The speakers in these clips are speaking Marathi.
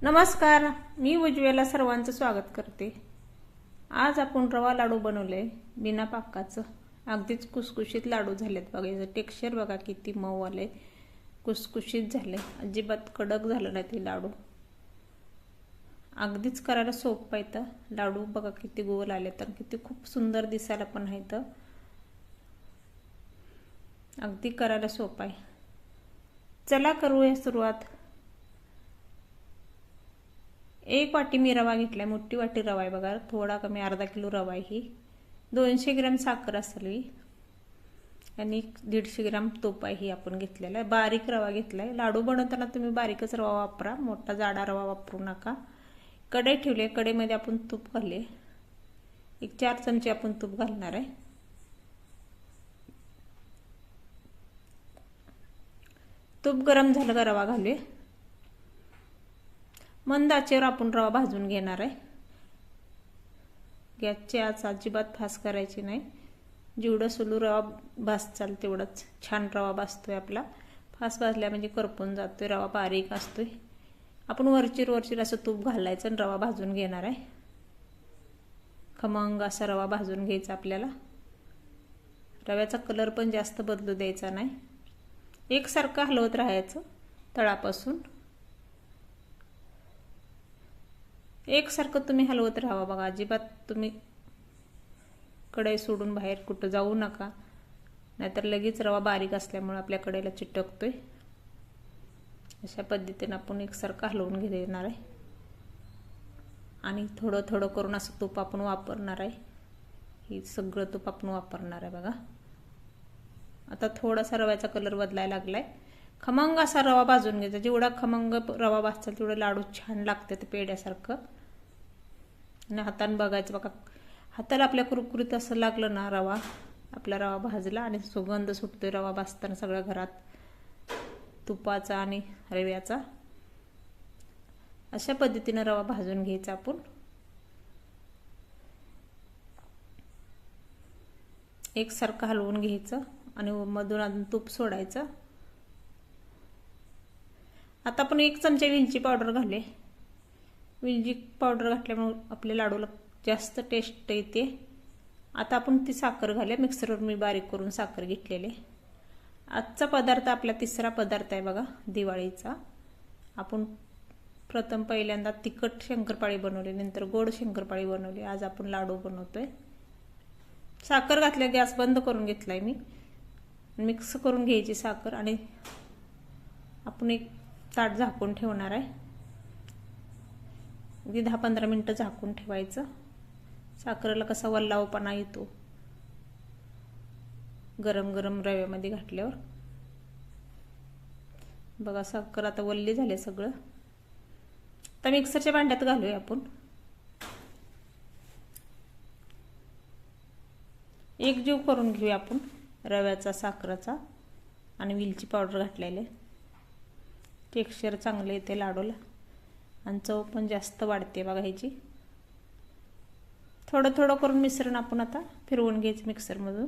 नमस्कार, मी उज्ज्वला सर्वांचं स्वागत करते। आज आपण रवा लाडू बनवले बिना पाकाचं। अगदीच कुसकुशीत लाडू झालेत बघा। याचं टेक्स्चर बघा किती मऊ आले, कुसकुशीत झाले, अजिबात कडक झालं नाही ते लाडू। अगदीच करायला सोपं आहे। तर लाडू बघा किती गोल आले, तर किती खूप सुंदर दिसायला पण आहे। तर अगदी करायला सोपं आहे। चला करूया सुरुवात। एक वाटी मी रवा घेतलाय, मोठी वाटी रवा आहे बघा, थोडा कमी, अर्धा किलो रवा आहे ही। 200 ग्रॅम साखर असेल आणि 150 ग्रॅम तूप आहे ही आपण घेतलेला आहे। बारीक रवा घेतलाय। लाडू बनवताना तुम्ही बारीकच रवा वापरा, मोठा जाडा रवा वापरू नका। कढई ठेवली, कढईमध्ये आपण तूप घालले, एक 4 चमचे आपण तूप घालणार आहे। तूप गरम झालं का रवा घालूया। मंद आचेवर आपण रवा भाजून घेणार आहे। गॅसची आच अजिबात फास्ट करायची नाही। जेवढं सुलू रवा भाजचाल तेवढंच छान रवा भाजतोय आपला। फास्ट भाजल्या म्हणजे करपून जातोय, रवा बारीक असतोय। आपण वरचीर असं तूप घालायचं आणि रवा भाजून घेणार आहे। खमंग असा रवा भाजून घ्यायचा आपल्याला। रव्याचा कलर पण जास्त बदलू द्यायचा नाही, एकसारखं हलवत राहायचं तळापासून। एकसारखं तुम्ही हलवत राहा बघा, अजिबात तुम्ही कढई सोडून बाहेर कुठं जाऊ नका, नाहीतर लगेच रवा बारीक असल्यामुळे आपल्या कढईला चिटकतोय। अशा पद्धतीने आपण एकसारखं हलवून घेणार आहे आणि थोडं थोडं करून असं तूप आपण वापरणार आहे। हे सगळं तूप आपण वापरणार आहे बघा। आता थोडासा रव्याचा कलर बदलायला लागलाय। खमंग असा रवा भाजून घ्यायचा। जेवढा खमंग रवा भाजतात तेवढे लाडू छान लागते, ते पेड्यासारखं। आणि हाताने बघायचं बघा, हाताला आपल्या कुरकुरीत असं लागलं ना रवा, आपला रवा भाजला आणि सुगंध सुटतोय रवा भाजताना सगळ्या घरात, तुपाचा आणि रव्याचा। अशा पद्धतीने रवा भाजून घ्यायचा आपण। एकसारखं हलवून घ्यायचं आणि मधून अजून तूप सोडायचं। आता आपण 1 चमचा वेलची पावडर घाले। वेलची पावडर घातल्यामुळे आपल्या लाडूला जास्त टेस्ट येते। आता आपण ती साखर घाले। मिक्सरवर मी बारीक करून साखर घेतलेली। आजचा पदार्थ आपला तिसरा पदार्थ आहे बघा दिवाळीचा। आपण प्रथम पहिल्यांदा तिखट शंकरपाळी बनवली, नंतर गोड शंकरपाळी बनवली, आज आपण लाडू बनवतोय। साखर घातल्या, गॅस बंद करून घेतलाय मी। मिक्स करून घ्यायची साखर आणि आपण एक ताट झाकून ठेवणार आहे। अगदी 10-15 मिनिटं झाकून ठेवायचं। साखरेला कसा वल्लावपणा येतो गरम गरम रव्यामध्ये घातल्यावर। बघा साखर आता वल्ली झाले सगळं। आता मिक्सरच्या भांड्यात घालूया आपण। एकजीव करून घेऊया आपण रव्याचा, साखरेचा आणि वेलची पावडर घातलेले। टेक्स्चर चांगले येते लाडूला आणि चव पण जास्त वाढते बघा ह्याची। थोडं थोडं करून मिश्रण आपण आता फिरवून घ्यायचं मिक्सरमधून।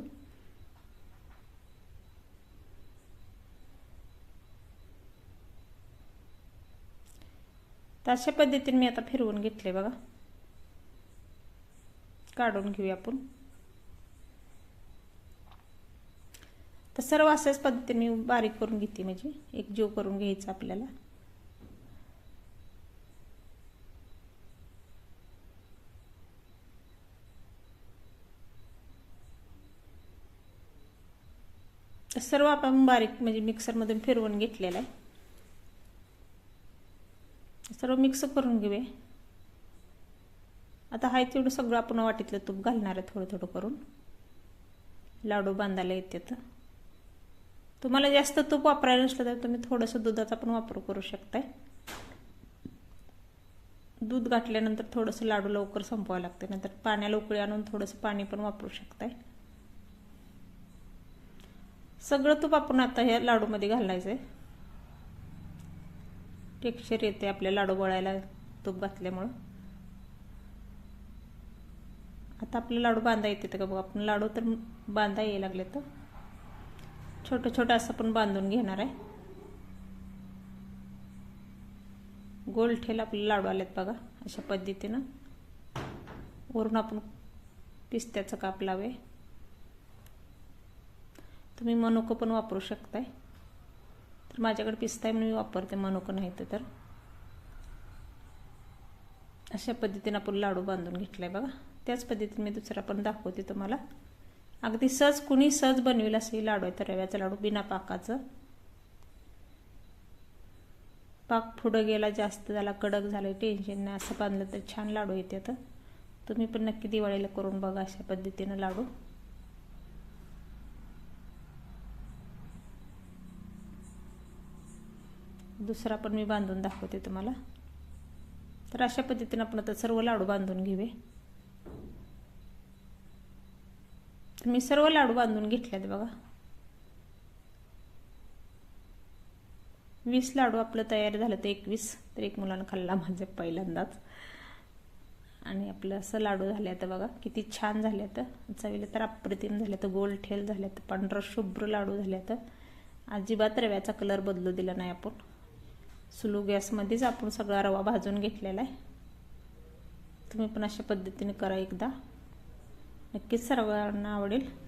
तर अशा पद्धतीने मी आता फिरवून घेतले बघा। काढून घेऊया आपण। तर सर्व अशाच पद्धतीने मी बारीक करून घेते, म्हणजे एकजीव करून घ्यायचं आपल्याला। सर्व आपण बारीक म्हणजे मिक्सरमधून फिरवून घेतलेलं आहे। सर्व मिक्स करून घेऊया। आता हाय तेवढं सगळं आपण वाटीतलं तूप घालणार आहे, थोडं थोडं करून लाडू बांधायला येते। तर तुम्हाला जास्त तूप वापरायला नसलं तर तुम्ही थोडंसं दुधाचा पण वापर करू शकताय। दूध घातल्यानंतर थोडंसं लाडू लवकर संपवावं लागतं, नंतर पाण्याला उकळी आणून थोडंसं पाणी पण वापरू शकताय। सगळं तूप आपण आता ह्या लाडूमध्ये घालायचं आहे। टेक्स्चर येते आपल्या लाडू वळायला तूप घातल्यामुळे। आता आपले लाडू बांधा येते का बघा। आपण लाडू तर बांधा यायला लागले, तर छोटं छोटं असं पण बांधून घेणार आहे। गोल ठेल आपले लाडू आलेत बघा अशा पद्धतीनं. वरून आपण पिस्त्याचं काप लावे. तुम्ही मनुकं पण वापरू शकताय. तर माझ्याकडे पिस्ता आहे म्हणून मी वापरते, मनुकं नाही तर. अशा पद्धतीने आपण लाडू बांधून घेतलाय बघा. त्याच पद्धतीने मी दुसरा पण दाखवते तुम्हाला. अगदी सहज कुणी सहज बनवेल असे लाडू आहे. तर रव्याचा लाडू बिना पाकाचं. पाक पुढं गेला, जास्त झाला, कडक झालं, टेन्शन नाही, असं बांधलं तर छान लाडू येतात. तुम्ही पण नक्की दिवाळीला करून बघा अशा पद्धतीनं लाडू. दुसरा पण मी बांधून दाखवते तुम्हाला. तर अशा पद्धतीने आपण आता सर्व लाडू बांधून घेऊया. तर मी सर्व लाडू बांधून घेतलेत बघा. 20 लाडू आपलं तयार झालं. तर 21 तर एक मुलानं खाल्ला माझ्या पहिल्यांदाच. आणि आपलं असं लाडू झाले आता बघा. किती छान झाले आता. चवीला तर अप्रतिम झाले. तर गोल ठेल झाले. तर पांढरा शुभ्र लाडू झाले. तर अजिबात रव्याचा कलर बदलू दिला नाही आपण. स्लो गॅसमध्येच आपण सगळा रवा भाजून घेतलेला आहे. तुम्ही पण अशा पद्धतीने करा एकदा. नक्कीच सर्वांना आवडेल.